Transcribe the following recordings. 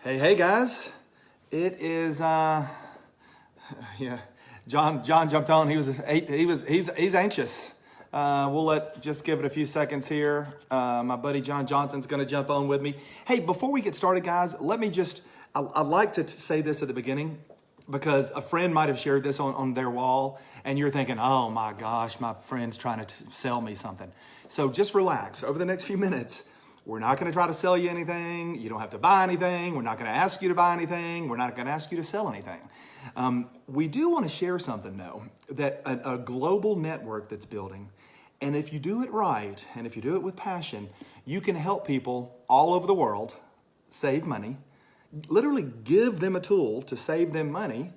Hey guys. It is yeah. John jumped on. He's anxious. We'll just give it a few seconds here. My buddy John Johnson's going to jump on with me. Hey, before we get started, guys, let me I'd like to say this at the beginning because a friend might have shared this on their wall and you're thinking, oh my gosh, my friend's trying to sell me something. So just relax. Over the next few minutes, we're not going to try to sell you anything. You don't have to buy anything. We're not going to ask you to buy anything. We're not going to ask you to sell anything. We do want to share something, though, that a global network that's building, and if you do it right, and if you do it with passion, you can help people all over the world save money, literally give them a tool to save them money.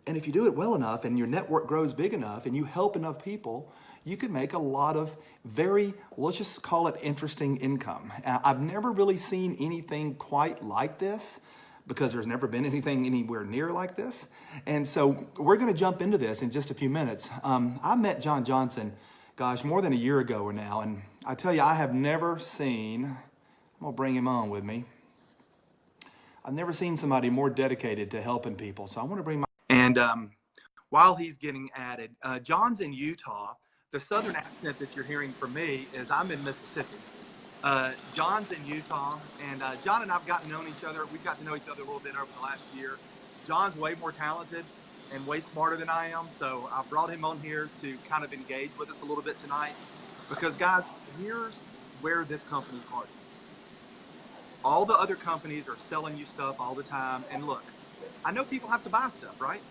And if you do it well enough and your network grows big enough and you help enough people, you could make a lot of very, let's just call it interesting income. I've never really seen anything quite like this because there's never been anything anywhere near like this. And so we're going to jump into this in just a few minutes. I met John Johnson, gosh, more than a year ago now. And I tell you, I have never seen, I'm going to bring him on with me. I've never seen somebody more dedicated to helping people. So I want to bring my, and while he's getting added, John's in Utah. The southern accent that you're hearing from me is I'm in Mississippi. John's in Utah, and John and I've gotten to know each other. We've gotten to know each other a little bit over the last year. John's way more talented and way smarter than I am, so I brought him on here to kind of engage with us a little bit tonight. Because, guys, here's where this company's hard. All the other companies are selling you stuff all the time, and look, I know people have to buy stuff, right?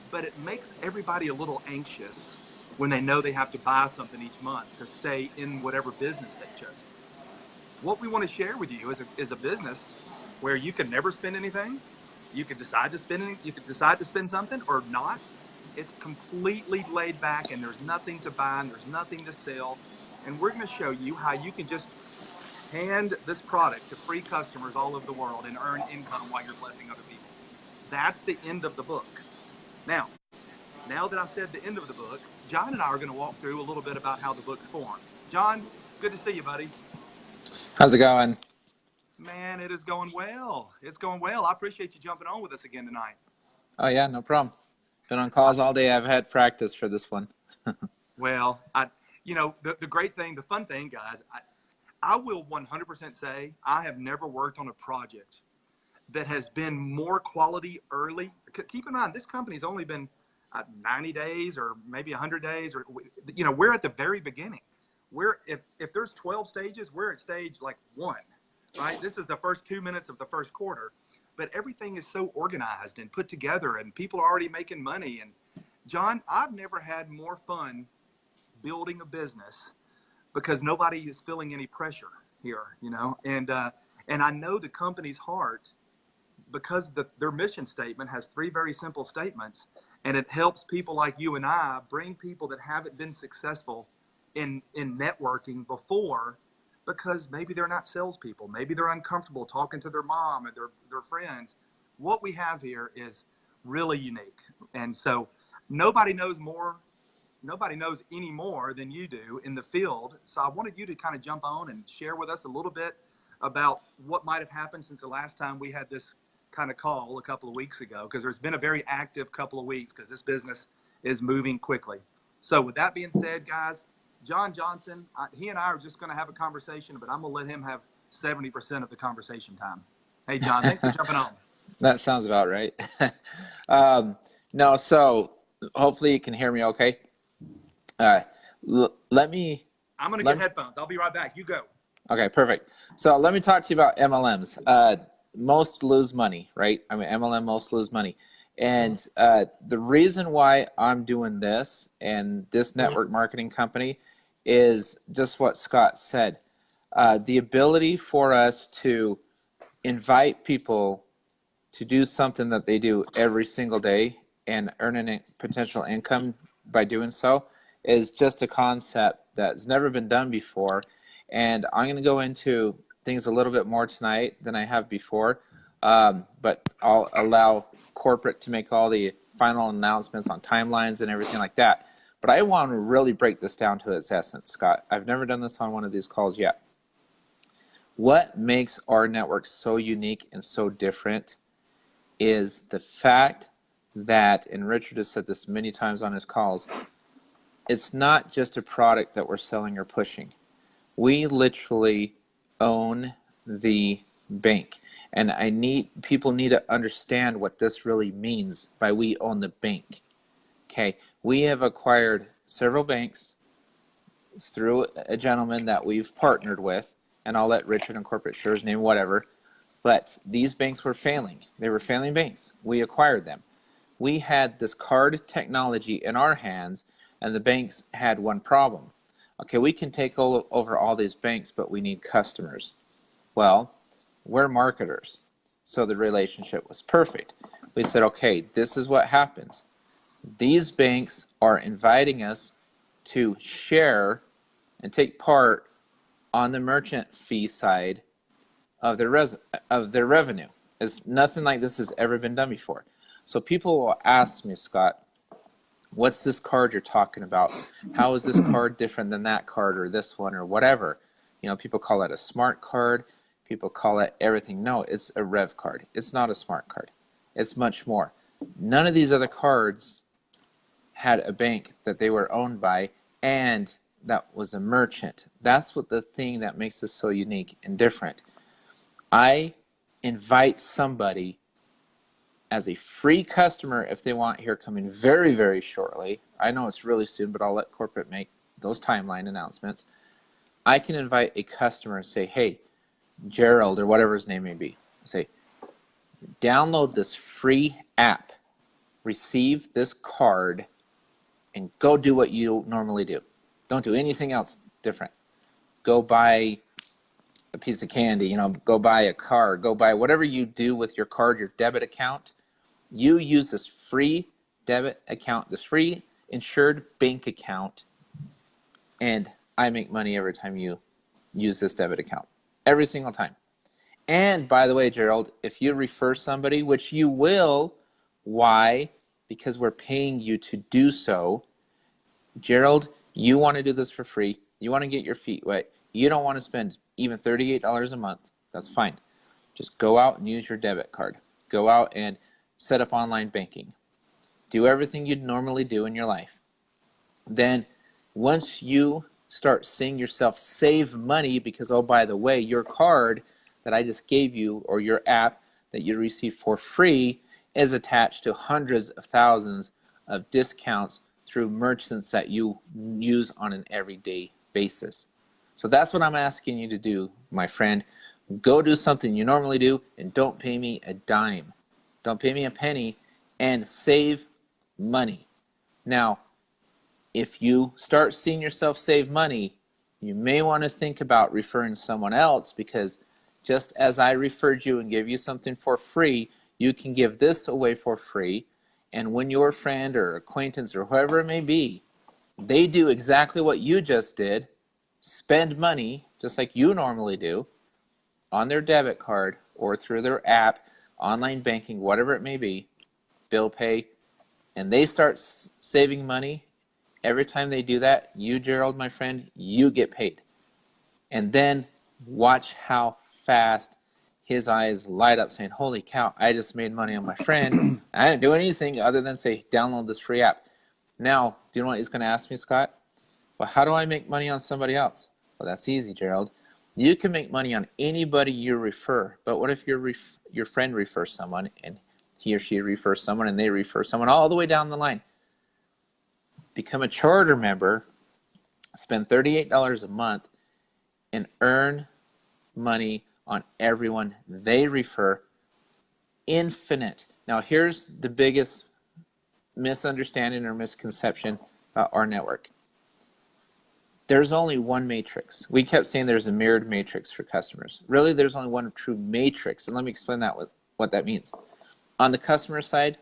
But it makes everybody a little anxious when they know they have to buy something each month to stay in whatever business they've chosen. What we want to share with you is a business where you can never spend anything. You can decide to spend something or not. It's completely laid back and there's nothing to buy and there's nothing to sell. And we're going to show you how you can just hand this product to free customers all over the world and earn income while you're blessing other people. That's the end of the book. Now that I said the end of the book, John and I are going to walk through a little bit about how the book's formed. John, good to see you, buddy. How's it going? Man, it is going well. It's going well. I appreciate you jumping on with us again tonight. Oh, yeah, no problem. Been on calls all day. I've had practice for this one. Well, the great thing, the fun thing, guys, I will 100% say I have never worked on a project that has been more quality early. Keep in mind, this company's only been 90 days or maybe 100 days, or we're at the very beginning. If there's 12 stages, we're at stage like 1, right? This is the first 2 minutes of the first quarter, but everything is so organized and put together and people are already making money. And John, I've never had more fun building a business because nobody is feeling any pressure here, and I know the company's heart because their mission statement has 3 very simple statements. And it helps people like you and I bring people that haven't been successful in networking before because maybe they're not salespeople. Maybe they're uncomfortable talking to their mom and their friends. What we have here is really unique. And so nobody knows any more than you do in the field. So I wanted you to kind of jump on and share with us a little bit about what might have happened since the last time we had this kind of call a couple of weeks ago, because there's been a very active couple of weeks because this business is moving quickly. So with that being said, guys, John Johnson, he and I are just going to have a conversation, but I'm going to let him have 70% of the conversation time. Hey, John, thanks for jumping on. That sounds about right. No, so hopefully you can hear me okay. I'm going to get headphones. I'll be right back. You go. Okay, perfect. So let me talk to you about MLMs. Most lose money, right? I mean, MLM most lose money. And the reason why I'm doing this and this network marketing company is just what Scott said. The ability for us to invite people to do something that they do every single day and earn a potential income by doing so is just a concept that's never been done before. And I'm going to go into things a little bit more tonight than I have before, but I'll allow corporate to make all the final announcements on timelines and everything like that. But I want to really break this down to its essence, Scott. I've never done this on one of these calls yet. What makes our network so unique and so different is the fact that, and Richard has said this many times on his calls, it's not just a product that we're selling or pushing. We literally own the bank. And people need to understand what this really means by we own the bank. Okay, we have acquired several banks through a gentleman that we've partnered with, and I'll let Richard and corporate share his name, whatever. But these banks were failing. They were failing banks. We acquired them. We had this card technology in our hands, and the banks had one problem. Okay, we can take over all these banks, but we need customers. Well, we're marketers, so the relationship was perfect. We said, okay, this is what happens. These banks are inviting us to share and take part on the merchant fee side of their revenue. It's nothing like this has ever been done before. So people will ask me, Scott, what's this card you're talking about? How is this card different than that card or this one or whatever? You know, people call it a smart card. People call it everything. No, it's a REV card. It's not a smart card. It's much more. None of these other cards had a bank that they were owned by, and that was a merchant. That's what the thing that makes this so unique and different. I invite somebody as a free customer if they want here coming very, very shortly. I know it's really soon, but I'll let corporate make those timeline announcements. I can invite a customer and say, hey, Gerald, or whatever his name may be, say, download this free app, receive this card, and go do what you normally do. Don't do anything else different. Go buy a piece of candy, go buy a car, go buy whatever you do with your card, your debit account. You use this free debit account, this free insured bank account, and I make money every time you use this debit account. Every single time. And by the way, Gerald, if you refer somebody, which you will, why? Because we're paying you to do so. Gerald, you want to do this for free. You want to get your feet wet. You don't want to spend even $38 a month. That's fine. Just go out and use your debit card. Go out and set up online banking. Do everything you'd normally do in your life. Then once you start seeing yourself save money because, oh, by the way, your card that I just gave you or your app that you receive for free is attached to hundreds of thousands of discounts through merchants that you use on an everyday basis. So that's what I'm asking you to do, my friend. Go do something you normally do and don't pay me a dime. Don't pay me a penny and save money. Now, if you start seeing yourself save money, you may want to think about referring someone else, because just as I referred you and gave you something for free, you can give this away for free. And when your friend or acquaintance or whoever it may be, they do exactly what you just did, spend money just like you normally do on their debit card or through their app, online banking, whatever it may be, bill pay, and they start saving money. Every time they do that, you, Gerald, my friend, you get paid. And then watch how fast his eyes light up saying, holy cow, I just made money on my friend. I didn't do anything other than say, download this free app. Now, do you know what he's going to ask me, Scott? Well, how do I make money on somebody else? Well, that's easy, Gerald. You can make money on anybody you refer. But what if your friend refers someone and he or she refers someone and they refer someone all the way down the line? Become a charter member, spend $38 a month, and earn money on everyone they refer. Infinite. Now, here's the biggest misunderstanding or misconception about our network. There's only one matrix. We kept saying there's a mirrored matrix for customers. Really, there's only one true matrix, and let me explain that what that means. On the customer side,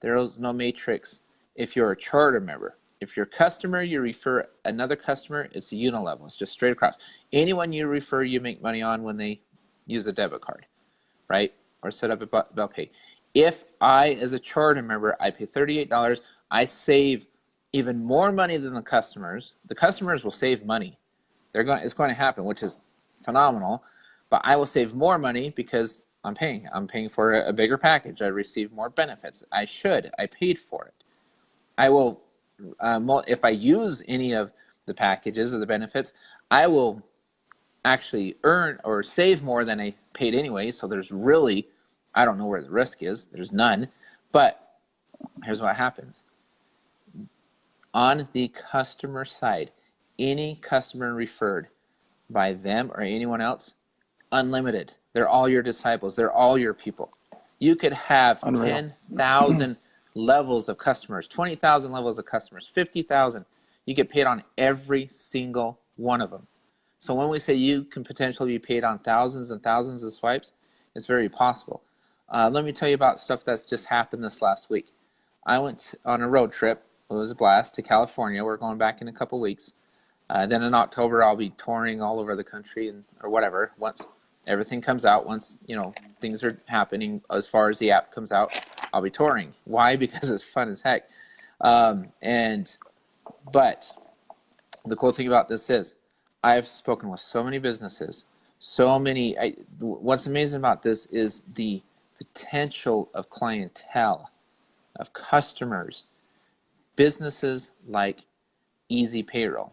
there is no matrix if you're a charter member. If you're a customer, you refer another customer, it's a unilevel. It's just straight across. Anyone you refer, you make money on when they use a debit card, right? Or set up a bill pay. If I, as a charter member, I pay $38, I save even more money than the customers. The customers will save money. It's going to happen, which is phenomenal. but I will save more money because I'm paying for a bigger package. I receive more benefits. I paid for it. I will, if I use any of the packages or the benefits, I will actually earn or save more than I paid anyway. So there's really, I don't know where the risk is. There's none. But here's what happens. On the customer side, any customer referred by them or anyone else, unlimited. They're all your disciples. They're all your people. You could have 10,000 levels of customers, 20,000 levels of customers, 50,000. You get paid on every single one of them. So when we say you can potentially be paid on thousands and thousands of swipes, it's very possible. Let me tell you about stuff that's just happened this last week. I went on a road trip. It was a blast to California. We're going back in a couple weeks. Then in October, I'll be touring all over the country or whatever. Once everything comes out, once things are happening as far as the app comes out, I'll be touring. Why? Because it's fun as heck. But the cool thing about this is I've spoken with so many businesses, what's amazing about this is the potential of clientele, of customers. Businesses like easy payroll.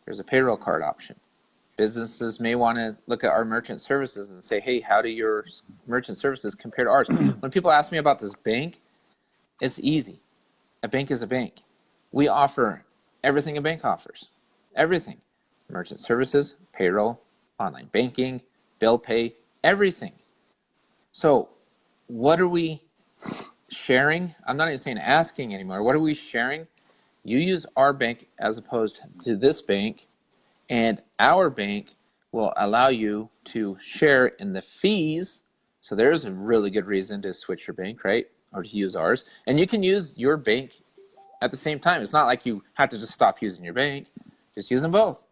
There's a payroll card option. Businesses may want to look at our merchant services and say, hey, how do your merchant services compare to ours? When people ask me about this bank, it's easy. A bank is a bank. We offer everything a bank offers. Everything. Merchant services, payroll, online banking, bill pay, everything. So what are we sharing? I'm not even saying asking anymore. What are we sharing? You use our bank as opposed to this bank, and our bank will allow you to share in the fees. So there's a really good reason to switch your bank, right? Or to use ours. And you can use your bank at the same time. It's not like you have to just stop using your bank. Just use them both.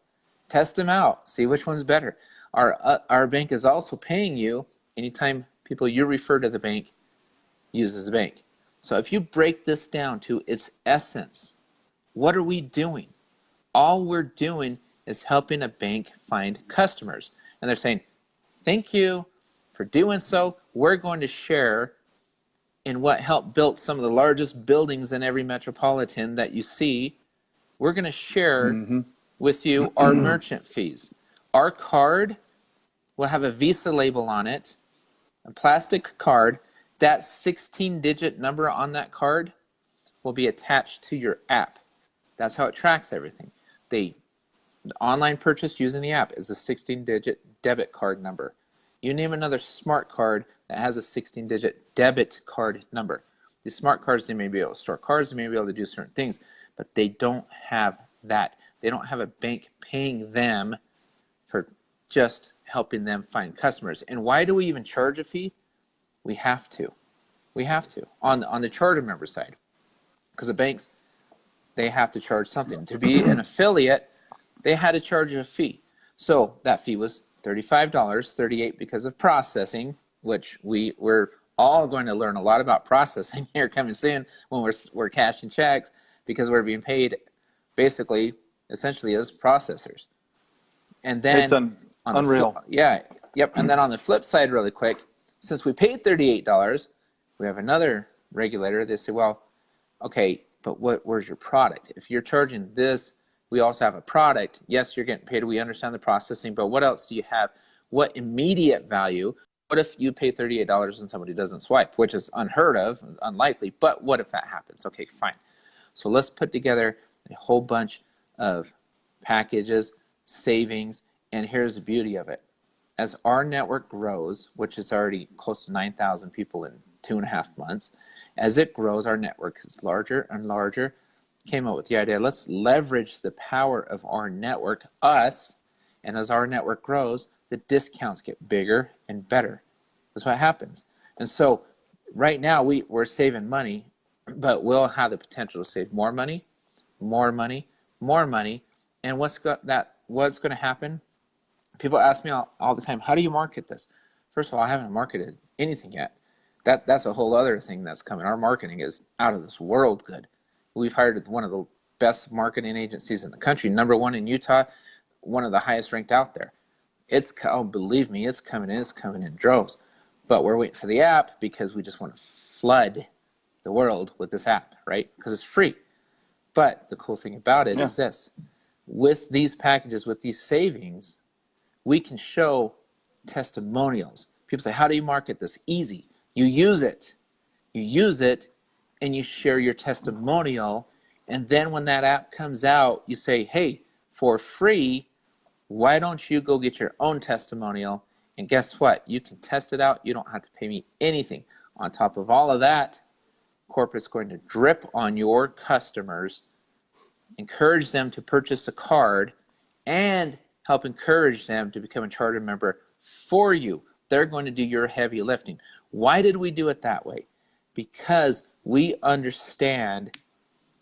Test them out. See which one's better. Our bank is also paying you anytime people you refer to the bank uses the bank. So if you break this down to its essence, what are we doing? All we're doing is helping a bank find customers. And they're saying, thank you for doing so. We're going to share in what helped build some of the largest buildings in every metropolitan that you see. We're going to share with you our merchant fees. Our card will have a Visa label on it, a plastic card. That 16-digit number on that card will be attached to your app. That's how it tracks everything. The online purchase using the app is a 16-digit debit card number. You name another smart card that has a 16-digit debit card number. These smart cards, they may be able to store cards, they may be able to do certain things, but they don't have that. They don't have a bank paying them for just helping them find customers. And why do we even charge a fee? We have to. We have to on the charter member side, because the banks, they have to charge something. To be an affiliate, they had to charge a fee. So that fee was $35, $38 because of processing, which we're all going to learn a lot about processing here coming soon when we're cashing checks, because we're being paid basically, essentially as processors. And then It's unreal. And then on the flip side, really quick, since we paid $38, we have another regulator. They say, well, okay, but where's your product? If you're charging this, we also have a product. Yes, you're getting paid. We understand the processing, but what else do you have? What immediate value? What if you pay $38 and somebody doesn't swipe, which is unheard of, unlikely, but what if that happens? Okay, fine. So let's put together a whole bunch of packages, savings, and here's the beauty of it. As our network grows, which is already close to 9,000 people in 2.5 months, as it grows, our network is larger and larger. Came up with the idea, let's leverage the power of our network, us, and as our network grows, the discounts get bigger and better. That's what happens. And so right now we're saving money, but we'll have the potential to save more money, more money, more money. And what's going to happen? People ask me all the time, how do you market this? First of all, I haven't marketed anything yet. That's a whole other thing that's coming. Our marketing is out of this world good. We've hired one of the best marketing agencies in the country, #1 in Utah, one of the highest ranked out there. Oh, believe me, it's coming in. It's coming in droves. But we're waiting for the app because we just want to flood the world with this app, right? Because it's free. But the cool thing about it is this. With these packages, with these savings, we can show testimonials. People say, how do you market this? Easy. You use it. You use it and you share your testimonial. And then when that app comes out, you say, hey, for free, why don't you go get your own testimonial? And guess what? You can test it out. You don't have to pay me anything. On top of all of that, corporate's going to drip on your customers, encourage them to purchase a card, and help encourage them to become a charter member for you. They're going to do your heavy lifting. Why did we do it that way? Because we understand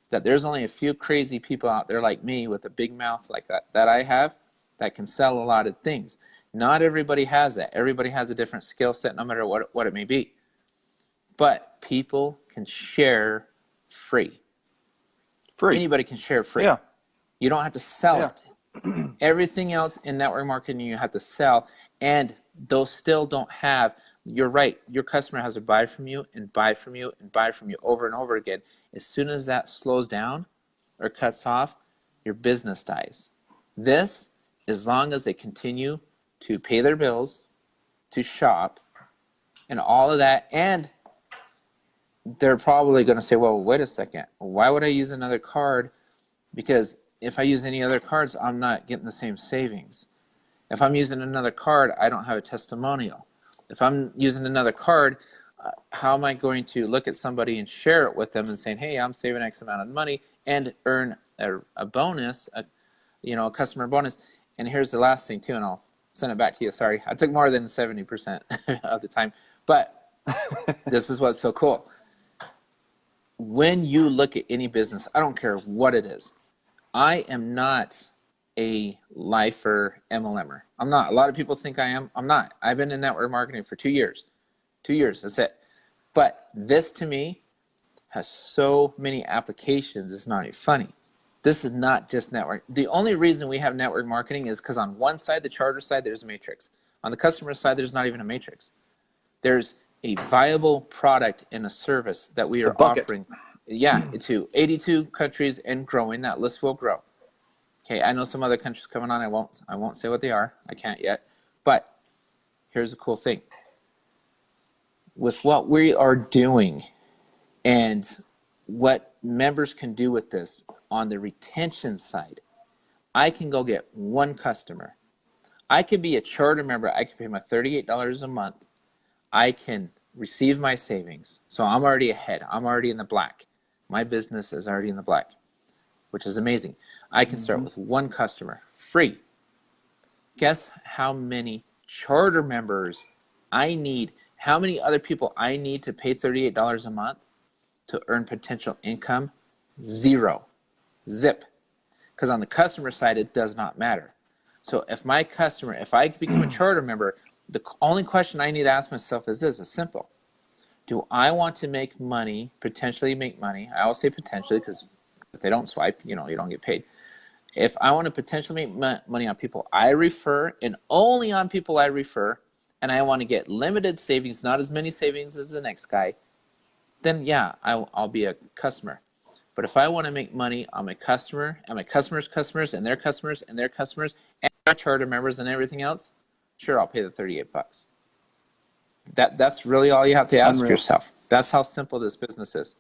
that there's only a few crazy people out there like me with a big mouth like that I have that can sell a lot of things. Not everybody has that. Everybody has a different skill set, no matter what it may be. But people can share free. Anybody can share free. Yeah. You don't have to sell it. Everything else in network marketing you have to sell, and those still don't have. You're right. Your customer has to buy from you and buy from you and buy from you over and over again. As soon as that slows down or cuts off, your business dies. This, as long as they continue to pay their bills, to shop, and all of that, and they're probably going to say, well, wait a second. Why would I use another card? Because if I use any other cards, I'm not getting the same savings. If I'm using another card, I don't have a testimonial. If I'm using another card, how am I going to look at somebody and share it with them and saying, hey, I'm saving X amount of money and earn a bonus, a customer bonus. And here's the last thing too, and I'll send it back to you. Sorry, I took more than 70% of the time, but this is what's so cool. When you look at any business, I don't care what it is. I am not a lifer MLMer. I'm not. A lot of people think I am. I'm not. I've been in network marketing for 2 years. 2 years, that's it. But this to me has so many applications, it's not even funny. This is not just network. The only reason we have network marketing is because on one side, the charter side, there's a matrix. On the customer side, there's not even a matrix. There's a viable product and a service that we are offering. Yeah, to 82 countries and growing. That list will grow. Okay, I know some other countries coming on. I won't say what they are. I can't yet. But here's the cool thing. With what we are doing and what members can do with this on the retention side, I can go get one customer. I could be a charter member. I can pay my $38 a month. I can receive my savings. So I'm already ahead. I'm already in the black. My business is already in the black, which is amazing. I can start with one customer, free. Guess how many charter members I need, how many other people I need to pay $38 a month to earn potential income? 0. Zip. Because on the customer side, it does not matter. So if I become a charter member, the only question I need to ask myself is this, it's simple. Do I want to make money, potentially make money? I always say potentially because if they don't swipe, you don't get paid. If I want to potentially make money on people I refer and only on people I refer, and I want to get limited savings, not as many savings as the next guy, then yeah, I'll be a customer. But if I want to make money on my customer and my customer's customers and their customers and their customers and our charter members and everything else, sure, I'll pay the $38. That's really all you have to ask yourself. That's how simple this business is.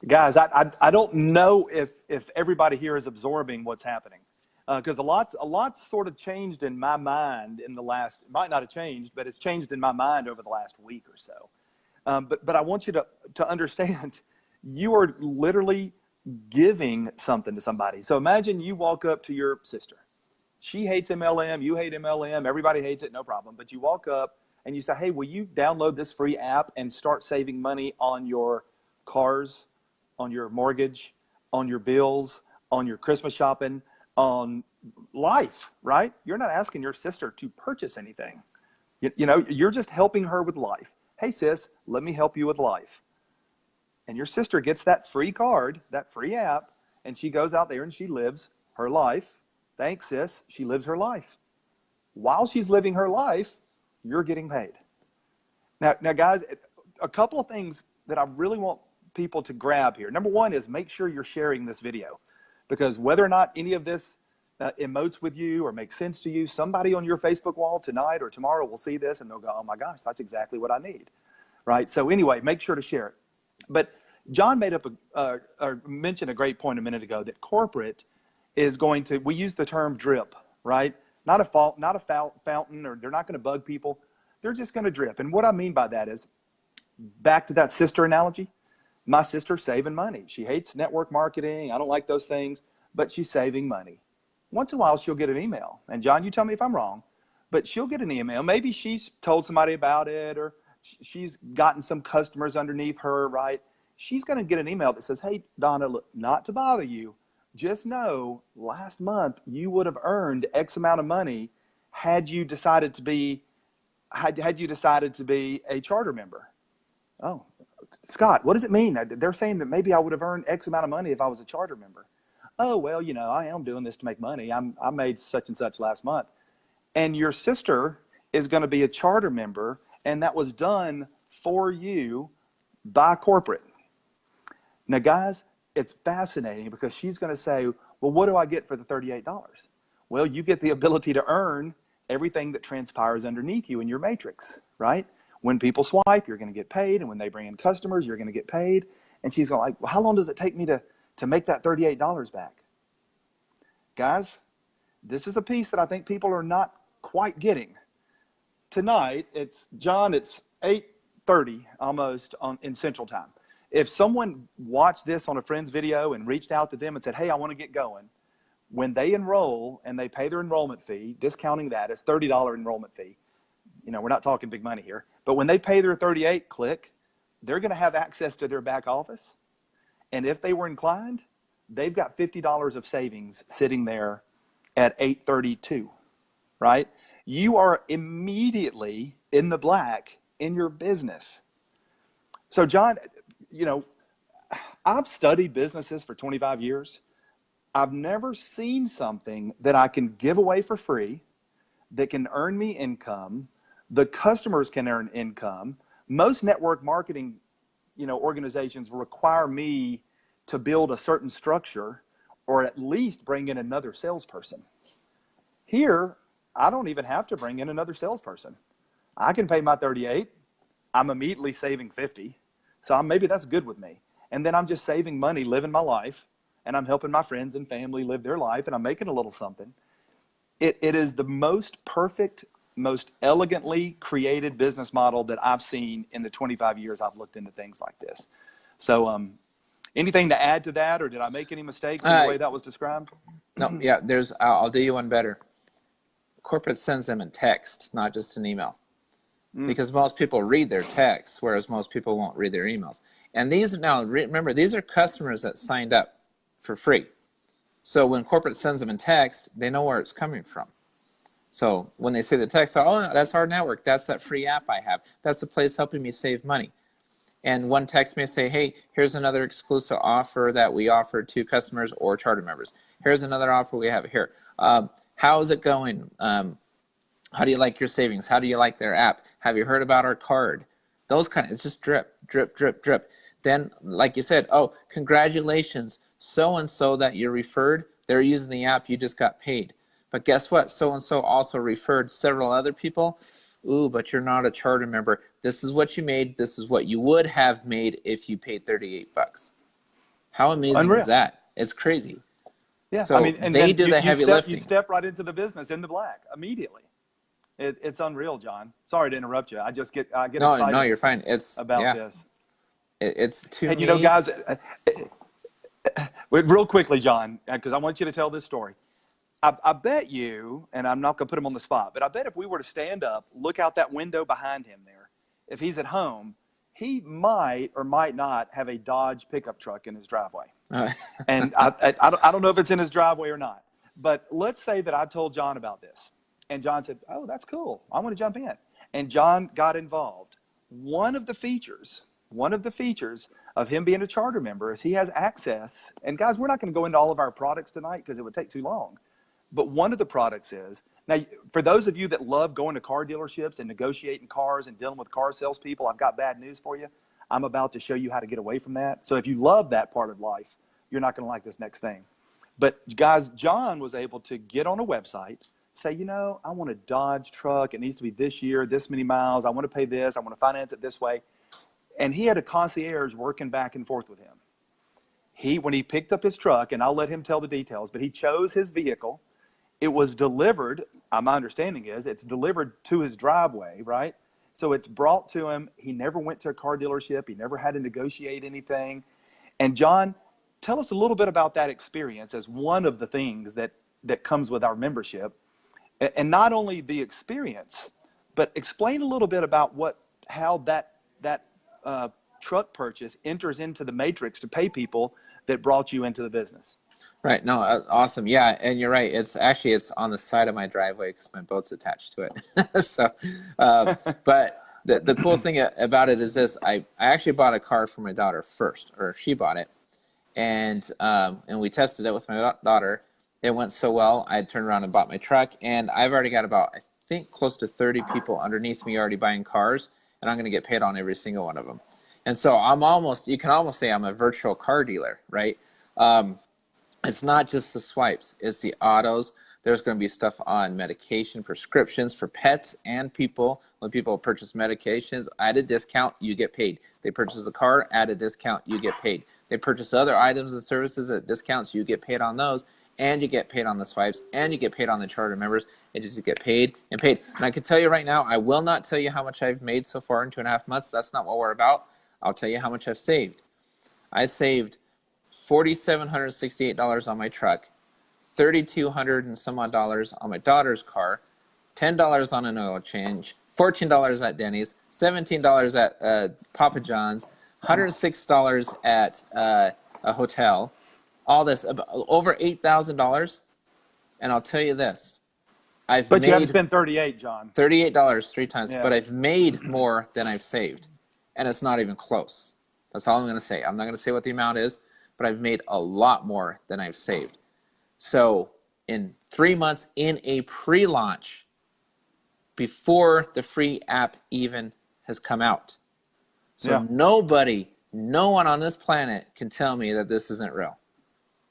Guys, I don't know if everybody here is absorbing what's happening, because a lot's sort of changed in my mind in the last. It might not have changed, but it's changed in my mind over the last week or so. But I want you to understand, you are literally giving something to somebody. So imagine you walk up to your sister. She hates MLM. You hate MLM. Everybody hates it. No problem. But you walk up and you say, hey, will you download this free app and start saving money on your cars, on your mortgage, on your bills, on your Christmas shopping, on life, right? You're not asking your sister to purchase anything. You're just helping her with life. Hey, sis, let me help you with life. And your sister gets that free card, that free app, and she goes out there and she lives her life Thanks, sis. She lives her life. While she's living her life, you're getting paid. Now, guys, a couple of things that I really want people to grab here. Number one is make sure you're sharing this video, because whether or not any of this emotes with you or makes sense to you, somebody on your Facebook wall tonight or tomorrow will see this and they'll go, oh my gosh, that's exactly what I need, right? So anyway, make sure to share it. But John made up or mentioned a great point a minute ago that corporate is going to, we use the term drip, right? Not a fountain, or they're not going to bug people. They're just going to drip. And what I mean by that is, back to that sister analogy, my sister's saving money. She hates network marketing. I don't like those things, but she's saving money. Once in a while, she'll get an email. And John, you tell me if I'm wrong, but she'll get an email. Maybe she's told somebody about it, or she's gotten some customers underneath her, right? She's going to get an email that says, hey, Donna, look, not to bother you, just know last month you would have earned X amount of money had you decided to be a charter member. Oh, Scott, what does it mean? They're saying that maybe I would have earned X amount of money if I was a charter member. Oh, well, you know, I am doing this to make money. I made such and such last month. And your sister is going to be a charter member, and that was done for you by corporate. Now, guys, it's fascinating because she's going to say, well, what do I get for the $38? Well, you get the ability to earn everything that transpires underneath you in your matrix, right? When people swipe, you're going to get paid. And when they bring in customers, you're going to get paid. And she's going like, well, how long does it take me to make that $38 back? Guys, this is a piece that I think people are not quite getting. Tonight, it's 8:30 almost in Central Time. If someone watched this on a friend's video and reached out to them and said, hey, I want to get going, when they enroll and they pay their enrollment fee, discounting that, it's $30 enrollment fee. You know, we're not talking big money here. But when they pay their 38 click, they're going to have access to their back office. And if they were inclined, they've got $50 of savings sitting there at 8:32, right? You are immediately in the black in your business. So John, you know, I've studied businesses for 25 years. I've never seen something that I can give away for free that can earn me income. The customers can earn income. Most network marketing, you know, organizations require me to build a certain structure or at least bring in another salesperson. Here, I don't even have to bring in another salesperson. I can pay my 38. I'm immediately saving 50. So maybe that's good with me. And then I'm just saving money, living my life, and I'm helping my friends and family live their life, and I'm making a little something. It is the most perfect, most elegantly created business model that I've seen in the 25 years I've looked into things like this. So anything to add to that, or did I make any mistakes in the way that was described? No, yeah, I'll do you one better. Corporate sends them a text, not just an email. Because most people read their texts, whereas most people won't read their emails. And remember, these are customers that signed up for free. So when corporate sends them a text, they know where it's coming from. So when they say the text, oh, that's our network. That's that free app I have. That's the place helping me save money. And one text may say, hey, here's another exclusive offer that we offer to customers or charter members. Here's another offer we have here. How is it going? How do you like your savings? How do you like their app? Have you heard about our card? Those it's just drip, drip, drip, drip. Then, like you said, oh, congratulations, so-and-so that you referred, they're using the app, you just got paid. But guess what? So-and-so also referred several other people. Ooh, but you're not a charter member. This is what you made. This is what you would have made if you paid $38. How amazing is that? It's crazy. Yeah, so I mean, and they do the heavy lifting. You step right into the business, in the black, immediately. It's unreal, John. Sorry to interrupt you. I get excited. No, you're fine. It's about this. It's too. And you know, guys, real quickly, John, because I want you to tell this story. I bet you, and I'm not going to put him on the spot, but I bet if we were to stand up, look out that window behind him there, if he's at home, he might or might not have a Dodge pickup truck in his driveway. And I don't know if it's in his driveway or not. But let's say that I told John about this. And John said, oh, that's cool. I want to jump in. And John got involved. One of the features of him being a charter member is he has access. And guys, we're not going to go into all of our products tonight because it would take too long. But one of the products is, now for those of you that love going to car dealerships and negotiating cars and dealing with car salespeople, I've got bad news for you. I'm about to show you how to get away from that. So if you love that part of life, you're not going to like this next thing. But guys, John was able to get on a website, say, you know, I want a Dodge truck. It needs to be this year, this many miles. I want to pay this. I want to finance it this way. And he had a concierge working back and forth with him. When he picked up his truck, and I'll let him tell the details, but he chose his vehicle. It was delivered, my understanding is, it's delivered to his driveway, right? So it's brought to him. He never went to a car dealership. He never had to negotiate anything. And John, tell us a little bit about that experience as one of the things that comes with our membership. And not only the experience, but explain a little bit about how that truck purchase enters into the matrix to pay people that brought you into the business. Right. No, awesome. Yeah, and you're right. It's on the side of my driveway because my boat's attached to it. So, but the cool thing about it is this: I actually bought a car for my daughter first, or she bought it, and we tested it with my daughter. It went so well. I turned around and bought my truck, and I've already got about, I think, close to 30 people underneath me already buying cars, and I'm going to get paid on every single one of them. And so you can almost say I'm a virtual car dealer, right? It's not just the swipes, it's the autos. There's going to be stuff on medication, prescriptions for pets and people. When people purchase medications, at a discount, you get paid. They purchase a car, at a discount, you get paid. They purchase other items and services at discounts, you get paid on those, and you get paid on the swipes, and you get paid on the charter members. It just get paid and paid. And I can tell you right now, I will not tell you how much I've made so far in 2.5 months. That's not what we're about. I'll tell you how much I've saved. I saved $4,768 on my truck, $3,200 and some odd dollars on my daughter's car, $10 on an oil change, $14 at Denny's, $17 at Papa John's, $106 at a hotel, all this, over $8,000. And I'll tell you this, But you have to spend $38, John. $38 3 times, yeah. But I've made more than I've saved. And it's not even close. That's all I'm going to say. I'm not going to say what the amount is, but I've made a lot more than I've saved. So in 3 months in a pre-launch, before the free app even has come out. So yeah. no one on this planet can tell me that this isn't real.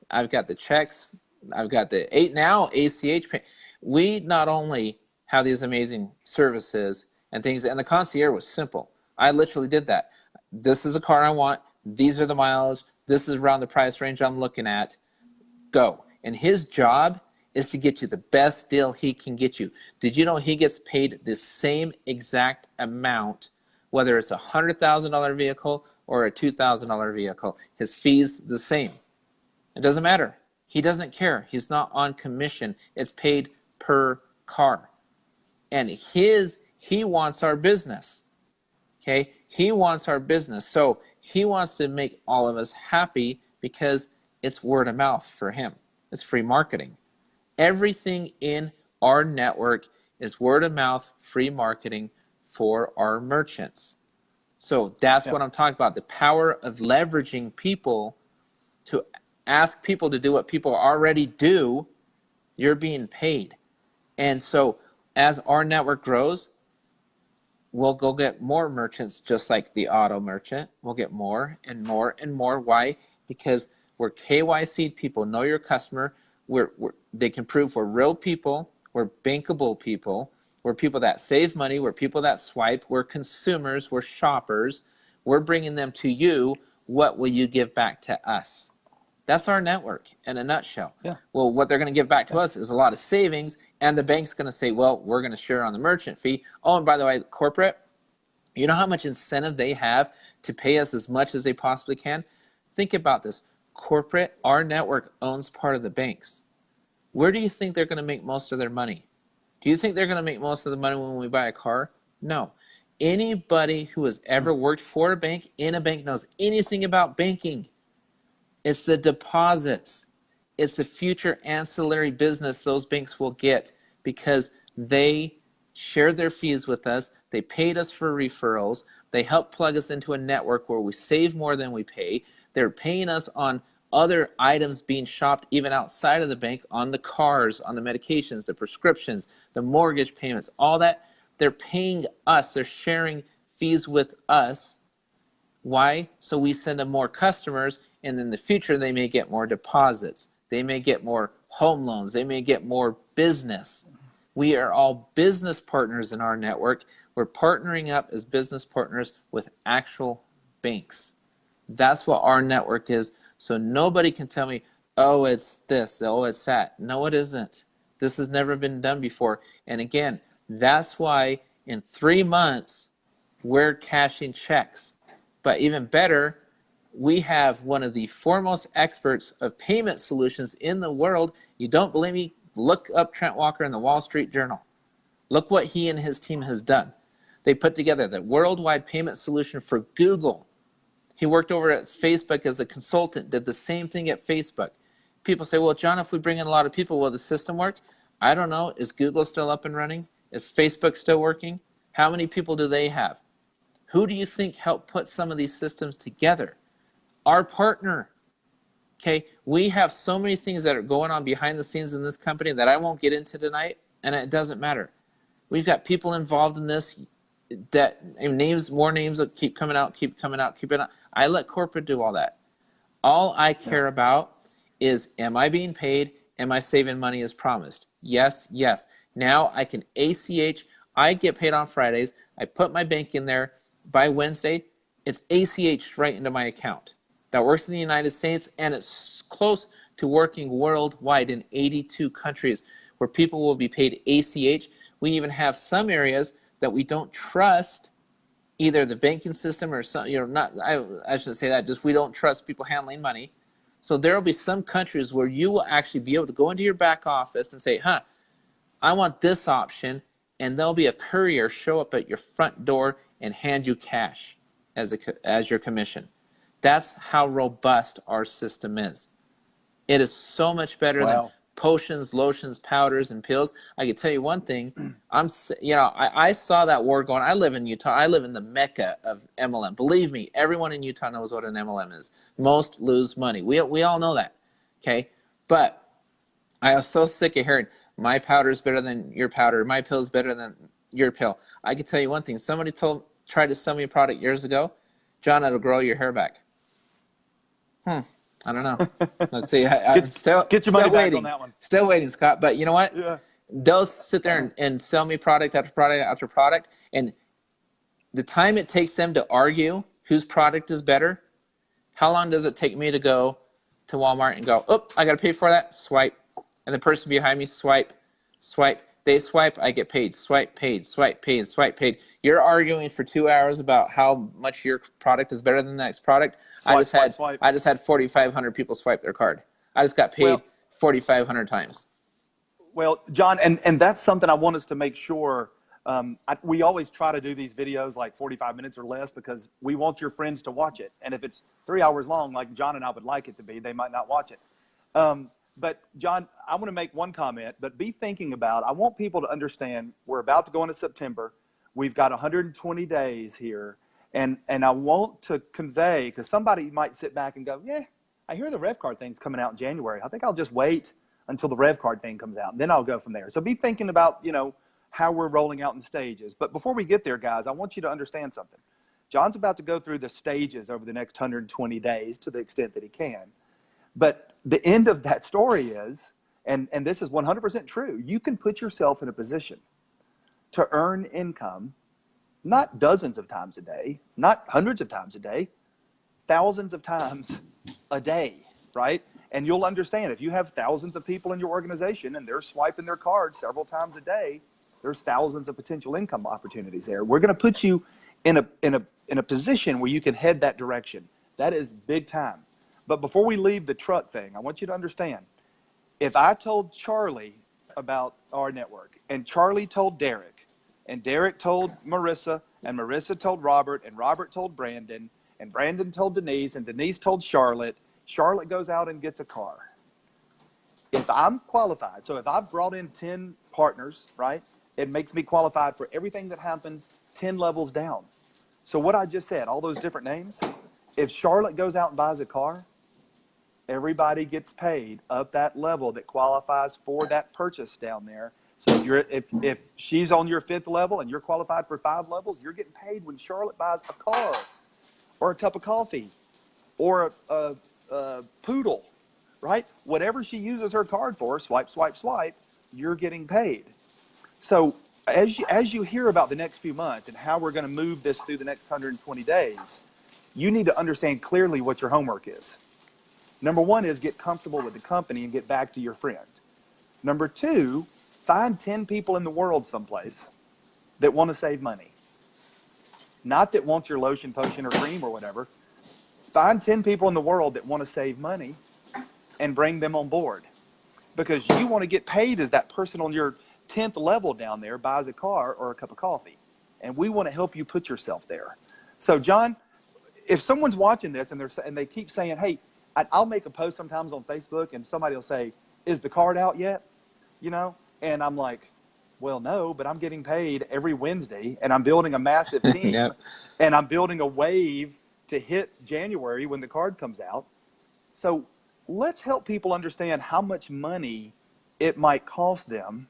I've got the checks. I've got the now ACH pay. We not only have these amazing services and things, and the concierge was simple. I literally did that. This is a car I want. These are the miles. This is around the price range I'm looking at. Go. And his job is to get you the best deal he can get you. Did you know he gets paid the same exact amount, whether it's a $100,000 vehicle or a $2,000 vehicle? His fee's the same. It doesn't matter. He doesn't care. He's not on commission. It's paid per car. And he wants our business. Okay? He wants our business. So he wants to make all of us happy because it's word of mouth for him. It's free marketing. Everything in our network is word of mouth, free marketing for our merchants. So that's what I'm talking about. The power of leveraging people to ask people to do what people already do. You're being paid. And so as our network grows, we'll go get more merchants just like the auto merchant. We'll get more and more and more. Why? Because we're KYC people, know your customer. They can prove we're real people. We're bankable people. We're people that save money. We're people that swipe. We're consumers. We're shoppers. We're bringing them to you. What will you give back to us? That's our network in a nutshell. Yeah. Well, what they're going to give back to us is a lot of savings, and the bank's going to say, well, we're going to share on the merchant fee. Oh, and by the way, corporate, you know how much incentive they have to pay us as much as they possibly can? Think about this. Corporate, our network owns part of the banks. Where do you think they're going to make most of their money? Do you think they're going to make most of the money when we buy a car? No. Anybody who has ever worked for a bank, in a bank, knows anything about banking. It's the deposits. It's the future ancillary business those banks will get because they shared their fees with us. They paid us for referrals. They helped plug us into a network where we save more than we pay. They're paying us on other items being shopped even outside of the bank, on the cars, on the medications, the prescriptions, the mortgage payments, all that. They're paying us. They're sharing fees with us. Why? So we send them more customers, and in the future they may get more deposits. They may get more home loans. They may get more business. We are all business partners in our network. We're partnering up as business partners with actual banks. That's what our network is. So nobody can tell me, oh, it's this, oh, it's that. No, it isn't. This has never been done before. And again, that's why in 3 months, we're cashing checks. But even better, we have one of the foremost experts of payment solutions in the world. You don't believe me? Look up Trent Walker in the Wall Street Journal. Look what he and his team has done. They put together the worldwide payment solution for Google. He worked over at Facebook as a consultant, did the same thing at Facebook. People say, well, John, if we bring in a lot of people, will the system work? I don't know. Is Google still up and running? Is Facebook still working? How many people do they have? Who do you think helped put some of these systems together? Our partner. Okay, we have so many things that are going on behind the scenes in this company that I won't get into tonight, and it doesn't matter. We've got people involved in this that more names that keep coming out. I let corporate do all that. All I care about is, am I being paid? Am I saving money as promised? Yes, yes. Now I can ACH. I get paid on Fridays. I put my bank in there. By Wednesday, it's ACH right into my account. That works in the United States, and it's close to working worldwide in 82 countries where people will be paid ACH. We even have some areas that we don't trust either the banking system or some, I shouldn't say that, just we don't trust people handling money. So there will be some countries where you will actually be able to go into your back office and say, I want this option, and there'll be a courier show up at your front door and hand you cash as your commission. That's how robust our system is. It is so much better than potions, lotions, powders, and pills. I can tell you one thing. I saw that war going. I live in Utah. I live in the mecca of MLM. Believe me, everyone in Utah knows what an MLM is. Most lose money. We all know that. Okay, but I was so sick of hearing my powder is better than your powder. My pill is better than your pill. I can tell you one thing. Somebody tried to sell me a product years ago. John, it'll grow your hair back. I don't know. Let's see. I'm still money waiting. back on that one. Still waiting, Scott. But you know what? Yeah. They'll sit there and sell me product after product after product. And the time it takes them to argue whose product is better, how long does it take me to go to Walmart and go, oh, I got to pay for that? Swipe. And the person behind me, swipe, swipe. They swipe, I get paid. Swipe, paid, swipe, paid, swipe, paid. You're arguing for 2 hours about how much your product is better than the next product. I just had 4,500 people swipe their card. I just got paid 4,500 times. Well, John, and that's something I want us to make sure. We always try to do these videos like 45 minutes or less because we want your friends to watch it. And if it's 3 hours long, like John and I would like it to be, they might not watch it. But John, I want to make one comment, but be thinking about, I want people to understand we're about to go into September. We've got 120 days here. And I want to convey, because somebody might sit back and go, yeah, I hear the Rev card thing's coming out in January. I think I'll just wait until the Rev card thing comes out, and then I'll go from there. So be thinking about, how we're rolling out in stages. But before we get there, guys, I want you to understand something. John's about to go through the stages over the next 120 days to the extent that he can. But the end of that story is, and this is 100% true, you can put yourself in a position to earn income, not dozens of times a day, not hundreds of times a day, thousands of times a day, right? And you'll understand if you have thousands of people in your organization and they're swiping their cards several times a day, there's thousands of potential income opportunities there. We're going to put you in a position where you can head that direction. That is big time. But before we leave the truck thing, I want you to understand, if I told Charlie about our network, and Charlie told Derek, and Derek told Marissa, and Marissa told Robert, and Robert told Brandon, and Brandon told Denise, and Denise told Charlotte, Charlotte goes out and gets a car. If I'm qualified, so if I've brought in 10 partners, right, it makes me qualified for everything that happens 10 levels down. So what I just said, all those different names, if Charlotte goes out and buys a car, Everybody gets paid up that level that qualifies for that purchase down there. So if she's on your 5th level and you're qualified for 5 levels, you're getting paid when Charlotte buys a car or a cup of coffee or a poodle, right? Whatever she uses her card for, swipe, swipe, swipe, you're getting paid. So as you hear about the next few months and how we're going to move this through the next 120 days, you need to understand clearly what your homework is. Number 1 is get comfortable with the company and get back to your friend. Number 2, find 10 people in the world someplace that want to save money. Not that want your lotion, potion, or cream or whatever. Find 10 people in the world that want to save money and bring them on board. Because you want to get paid as that person on your 10th level down there buys a car or a cup of coffee. And we want to help you put yourself there. So, John, if someone's watching this and they keep saying, hey, I'll make a post sometimes on Facebook and somebody will say, is the card out yet? You know? And I'm like, well, no, but I'm getting paid every Wednesday and I'm building a massive team. Yep. And I'm building a wave to hit January when the card comes out. So let's help people understand how much money it might cost them,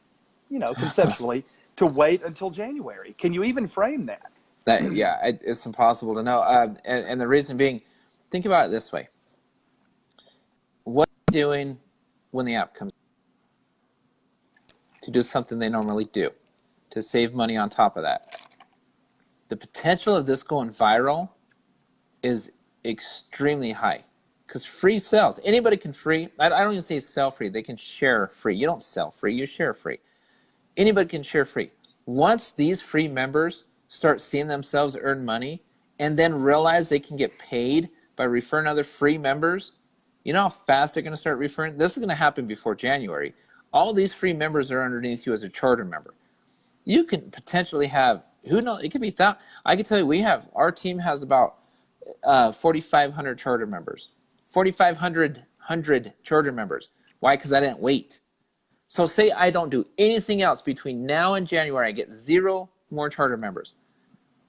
you know, conceptually, to wait until January. Can you even frame that? It's impossible to know. And the reason being, think about it this way. What are you doing when the app comes? To do something they normally do, to save money on top of that. The potential of this going viral is extremely high because free sells. Anybody can free. I don't even say sell free. They can share free. You don't sell free. You share free. Anybody can share free. Once these free members start seeing themselves earn money and then realize they can get paid by referring other free members, you know how fast they're going to start referring? This is going to happen before January. All these free members are underneath you as a charter member. You can potentially have, who knows, it could be I can tell you our team has about 4,500 charter members. 4,500 charter members. Why? Because I didn't wait. So say I don't do anything else between now and January, I get 0 more charter members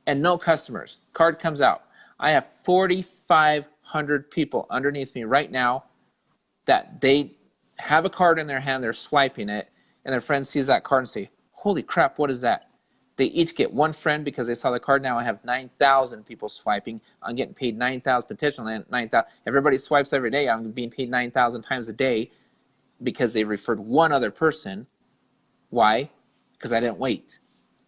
and no customers. Card comes out. I have 4,500 people underneath me right now that they have a card in their hand, they're swiping it, and their friend sees that card and say, holy crap, what is that? They each get 1 friend because they saw the card. Now I have 9,000 people swiping. I'm getting paid 9,000, potentially 9,000. Everybody swipes every day. I'm being paid 9,000 times a day because they referred 1 other person. Why? Because I didn't wait.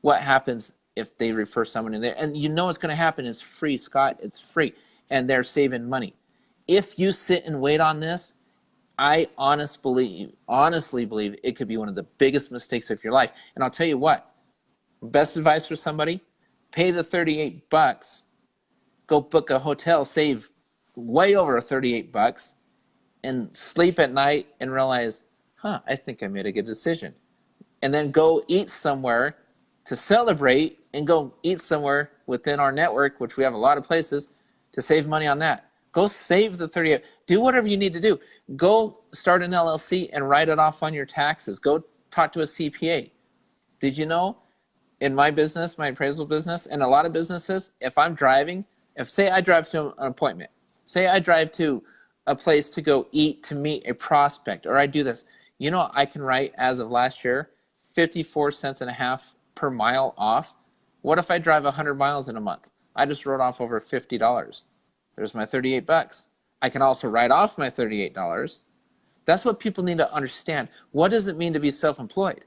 What happens if they refer someone in there? And you know what's going to happen. It's free, Scott. It's free. And they're saving money. If you sit and wait on this, I honestly believe it could be one of the biggest mistakes of your life. And I'll tell you what, best advice for somebody, pay the $38, go book a hotel, save way over $38, and sleep at night and realize, I think I made a good decision. And then go eat somewhere to celebrate and go eat somewhere within our network, which we have a lot of places, to save money on that. Go save the $38. Do whatever you need to do. Go start an LLC and write it off on your taxes. Go talk to a CPA. Did you know in my business, my appraisal business, and a lot of businesses, if I'm driving, say I drive to an appointment, say I drive to a place to go eat to meet a prospect, or I do this, you know, I can write, as of last year, 54 cents and a half per mile off. What if I drive 100 miles in a month? I just wrote off over $50. There's my $38. I can also write off my $38. That's what people need to understand. What does it mean to be self-employed?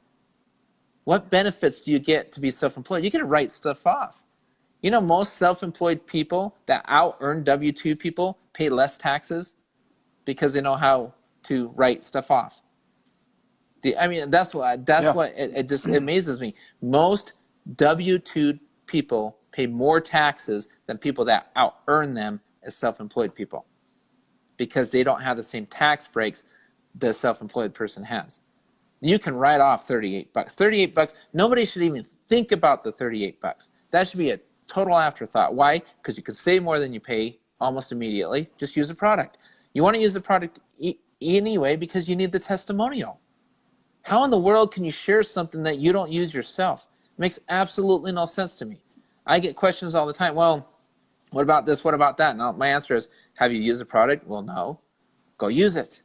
What benefits do you get to be self-employed? You can write stuff off. You know, most self-employed people that out-earn W-2 people pay less taxes because they know how to write stuff off. That's what it just amazes me. Most W-2 people pay more taxes than people that out-earn them as self-employed people because they don't have the same tax breaks the self-employed person has. You can write off $38. $38, nobody should even think about the $38. That should be a total afterthought. Why? Because you can save more than you pay almost immediately. Just use the product. You want to use the product anyway because you need the testimonial. How in the world can you share something that you don't use yourself? It makes absolutely no sense to me. I get questions all the time. Well, what about this? What about that? Now, my answer is, have you used the product? Well, no. Go use it.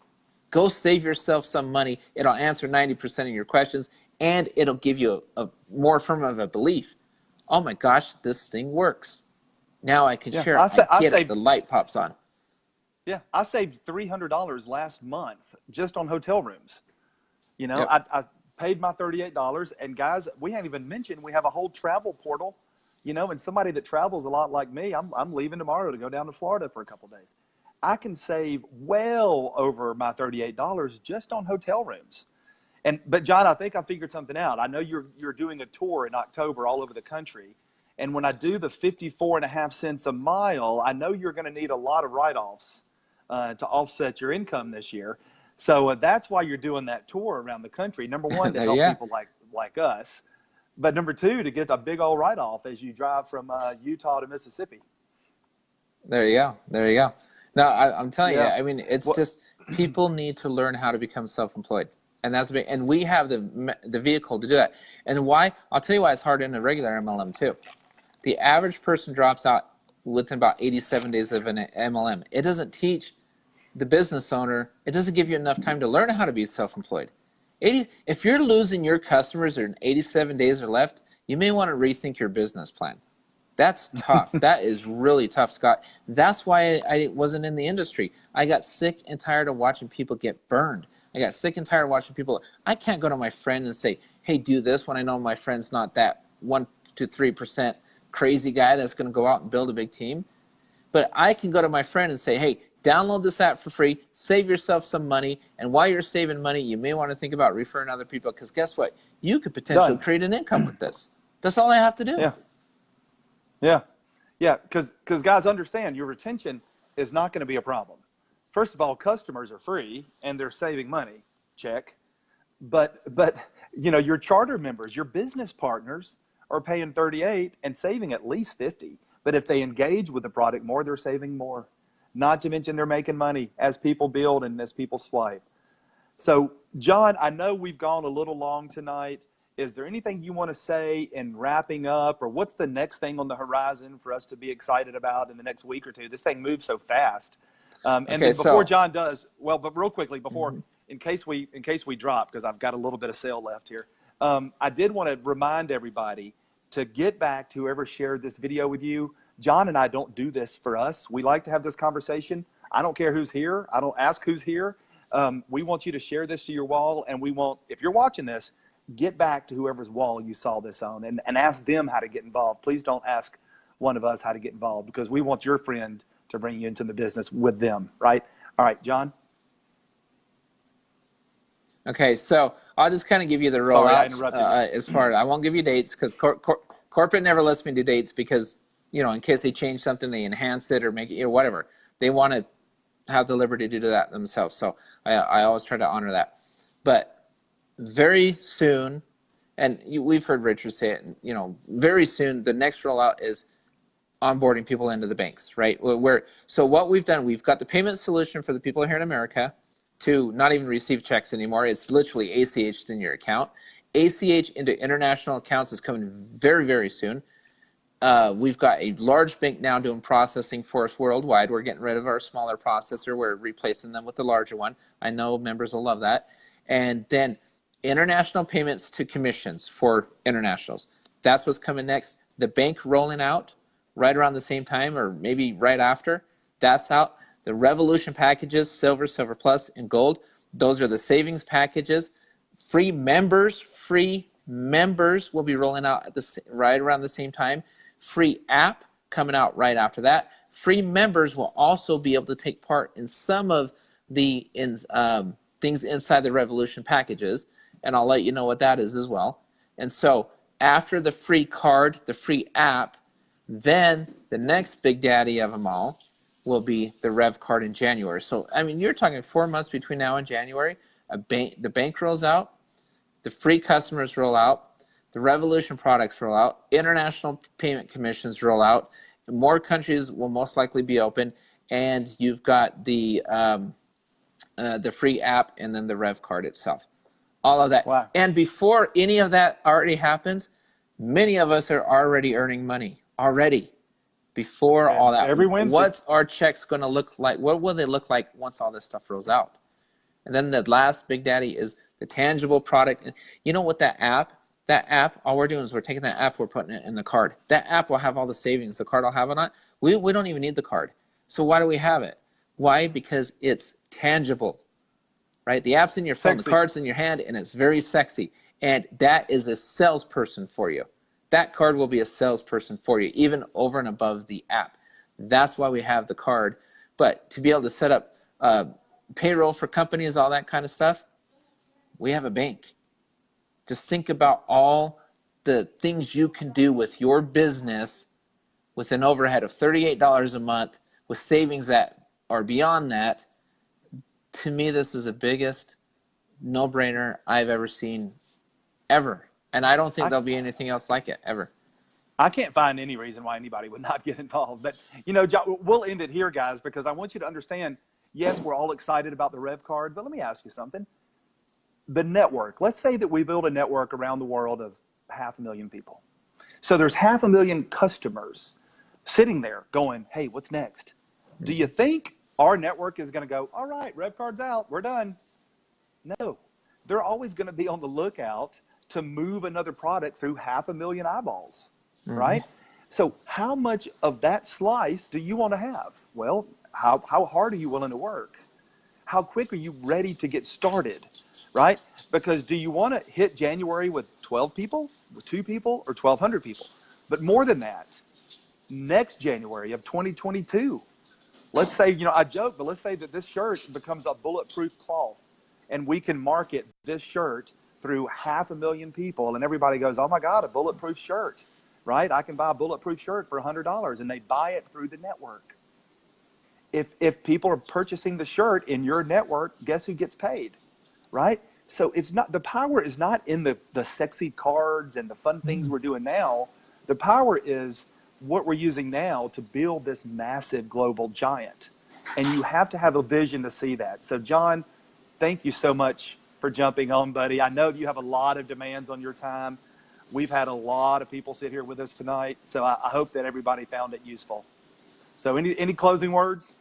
Go save yourself some money. It'll answer 90% of your questions, and it'll give you a more firm of a belief. Oh my gosh, this thing works. Now I can Yeah, share it. I get it. The light pops on. Yeah, I saved $300 last month just on hotel rooms. You know, Yep. I paid my $38, and guys, we haven't even mentioned we have a whole travel portal. You know, and somebody that travels a lot like me, I'm leaving tomorrow to go down to Florida for a couple of days. I can save well over my $38 just on hotel rooms. But John, I think I figured something out. I know you're doing a tour in October all over the country. And when I do the 54.5 cents a mile, I know you're going to need a lot of write-offs to offset your income this year. So that's why you're doing that tour around the country. Number one, to help people like us. But number two, to get a big old write-off as you drive from Utah to Mississippi. There you go. There you go. No, I'm telling you, I mean, it's just people need to learn how to become self-employed. And that's big, and we have the vehicle to do that. And why? I'll tell you why it's hard in a regular MLM too. The average person drops out within about 87 days of an MLM. It doesn't teach the business owner, it doesn't give you enough time to learn how to be self-employed. If you're losing your customers in 87 days or left, you may want to rethink your business plan. That's tough. That is really tough, Scott. That's why I wasn't in the industry. I got sick and tired of watching people get burned. I got sick and tired of watching people. I can't go to my friend and say, hey, do this, when I know my friend's not that 1 to 3% crazy guy that's going to go out and build a big team. But I can go to my friend and say, hey, download this app for free, save yourself some money, and while you're saving money, you may want to think about referring other people, because guess what? You could potentially create an income with this. That's all I have to do. Yeah, because guys, understand, your retention is not going to be a problem. First of all, customers are free, and they're saving money, check. But you know, your charter members, your business partners are paying 38 and saving at least 50. But if they engage with the product more, they're saving more. Not to mention they're making money as people build and as people swipe. So, John, I know we've gone a little long tonight. Is there anything you want to say in wrapping up, or what's the next thing on the horizon for us to be excited about in the next week or two? This thing moves so fast. And then before John does, well, but real quickly before, in case we drop, because I've got a little bit of sale left here, I did want to remind everybody to get back to whoever shared this video with you. John and I don't do this for us. We like to have this conversation. I don't care who's here. I don't ask who's here. We want you to share this to your wall, and we want, if you're watching this, get back to whoever's wall you saw this on and ask them how to get involved. Please don't ask one of us how to get involved, because we want your friend to bring you into the business with them, right? All right, John? Okay, so I'll just kind of give you the rollout as far as, I won't give you dates, because corporate never lets me do dates, because, you know, in case they change something, they enhance it or make it, you know, whatever. They want to have the liberty to do that themselves. So I always try to honor that. But very soon, and we've heard Richard say it, you know, very soon, the next rollout is onboarding people into the banks, right? So what we've done, we've got the payment solution for the people here in America to not even receive checks anymore. It's literally ACH'd in your account. ACH into international accounts is coming very, very soon. We've got a large bank now doing processing for us worldwide. We're getting rid of our smaller processor. We're replacing them with the larger one. I know members will love that. And then international payments to commissions for internationals. That's what's coming next. The bank rolling out right around the same time, or maybe right after. That's out. The Revolution packages, Silver, Silver Plus, and Gold. Those are the savings packages. Free members will be rolling out at right around the same time. Free app coming out right after that. Free members will also be able to take part in some of the things inside the Revolution packages, and I'll let you know what that is as well. And so after the free card, the free app, then the next big daddy of them all will be the Rev card in January. So, I mean, you're talking 4 months between now and January. The bank rolls out, the free customers roll out, the Revolution products roll out, international payment commissions roll out, more countries will most likely be open, and you've got the free app and then the Rev card itself. All of that. Wow. And before any of that already happens, many of us are already earning money already. before all that. Every Wednesday. What's our checks going to look like? What will they look like once all this stuff rolls out? And then the last big daddy is the tangible product. You know what, that app, all we're doing is we're taking that app, we're putting it in the card. That app will have all the savings. The card will have it on it. We don't even need the card. So why do we have it? Why? Because it's tangible, right? The app's in your phone, the card's in your hand, and it's very sexy. And that is a salesperson for you. That card will be a salesperson for you, even over and above the app. That's why we have the card. But to be able to set up payroll for companies, all that kind of stuff, we have a bank. Just think about all the things you can do with your business with an overhead of $38 a month, with savings that are beyond that. To me, this is the biggest no-brainer I've ever seen, ever. And I don't think there'll be anything else like it, ever. I can't find any reason why anybody would not get involved. But, you know, John, we'll end it here, guys, because I want you to understand, yes, we're all excited about the Rev card, but let me ask you something. The network, let's say that we build a network around the world of 500,000 people. So there's 500,000 customers sitting there going, hey, what's next? Do you think our network is going to go, all right, Rev card's out, we're done? No, they're always going to be on the lookout to move another product through 500,000 eyeballs, right? So how much of that slice do you want to have? Well, how hard are you willing to work? How quick are you ready to get started, right? Because do you want to hit January with 12 people, with 2 people, or 1,200 people? But more than that, next January of 2022, let's say, you know, I joke, but let's say that this shirt becomes a bulletproof cloth and we can market this shirt through 500,000 people and everybody goes, oh my God, a bulletproof shirt, right? I can buy a bulletproof shirt for $100 and they buy it through the network. If people are purchasing the shirt in your network, guess who gets paid, right? So it's not, the power is not in the sexy cards and the fun things we're doing now. The power is what we're using now to build this massive global giant. And you have to have a vision to see that. So John, thank you so much for jumping on, buddy. I know you have a lot of demands on your time. We've had a lot of people sit here with us tonight. So I hope that everybody found it useful. So any closing words?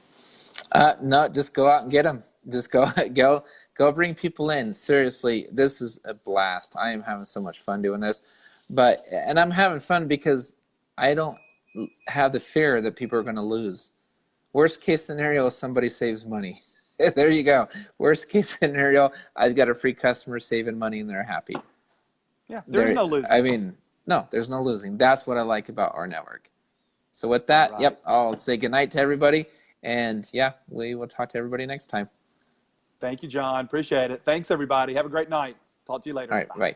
No, just go out and get them. Just go bring people in. Seriously, this is a blast. I am having so much fun doing this. And I'm having fun because I don't have the fear that people are going to lose. Worst case scenario, somebody saves money. There you go. Worst case scenario, I've got a free customer saving money and they're happy. Yeah, there's no losing. I mean, no, there's no losing. That's what I like about our network. So with that, right. Yep, I'll say goodnight to everybody. And yeah, we will talk to everybody next time. Thank you, John. Appreciate it. Thanks, everybody. Have a great night. Talk to you later. All right, bye.